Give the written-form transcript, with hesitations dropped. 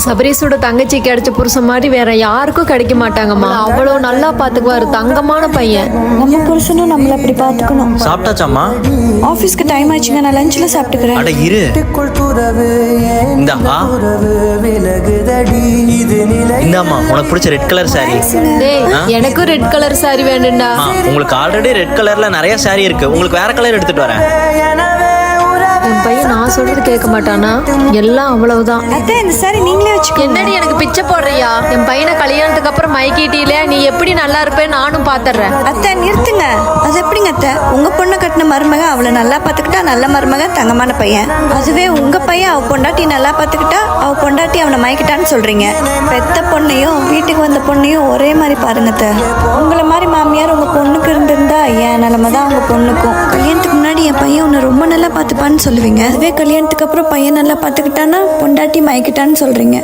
சபரீஸோட தங்கச்சி கிடைச்ச புருஷன் மாதிரி வேற யாருக்கும் கிடைக்க மாட்டாங்கம்மா. அவ்வளவு நல்லா பாத்துக்குவாரு, தங்கமான பையன். நம்ம புருஷனும் நம்மள அப்படி பாத்துக்கணும். சாப்பிட்டாச்சாம்மா? ஆபீஸ்க்கு டைம் ஆச்சுங்க, நான் லஞ்ச்ல சாப்பிட்டுக்கிறேன். அட இரு. இந்தாம்மா உனக்கு பிடிச்ச ரெட் கலர் சாரி. டேய் எனக்கும் ரெட் கலர் சாரி வேணும்டா. உங்களுக்கு ஆல்ரெடி ரெட் கலர்ல நிறைய சாரி இருக்கு, உங்களுக்கு வேற கலர் எடுத்துட்டு வரேன். என் பையன் நான் சொல்றது கேட்க மாட்டானா? எல்லாம் அவ்வளவுதான். அத்தை இந்த சாரி நீங்களே வச்சுக்கோ. என்னடி எனக்கு பிச்சை போடுறியா? என் பையனை கல்யாணத்துக்கு அப்புறம் மைக்கிட்டியில நீ எப்படி நல்லா இருப்பேன்னு நானும் பாத்துறேன். அத்தை நிறுத்துங்க. அது எப்படிங்க அத்தை? உங்க பொண்ணை கட்டின மருமக அவளை நல்லா பாத்துக்கிட்டா நல்ல மருமக தங்கமான பையன். அதுவே உங்க பையன் அவ பொண்டாட்டி நல்லா பாத்துக்கிட்டா அவ பொண்டாட்டி அவனை மயக்கிட்டான்னு சொல்றீங்க. பெத்த பொண்ணையும் வீட்டுக்கு வந்த பொண்ணையும் ஒரே மாதிரி பாருங்க அத்தை. உங்களை மாதிரி மாமியார் உங்க பொண்ணுக்கு இருந்திருந்தா என் நிலைமை தான் உங்க பொண்ணுக்கும். கல்யாணத்துக்கு முன்னாடி என் பையன் உன்னை ரொம்ப நல்லா பாத்துப்பான்னு சொல்லுவீங்க. அதுவே கல்யாணத்துக்கு அப்புறம் பையன் நல்லா பாத்துக்கிட்டான்னா பொண்டாட்டி மயக்கிட்டான்னு சொல்றீங்க.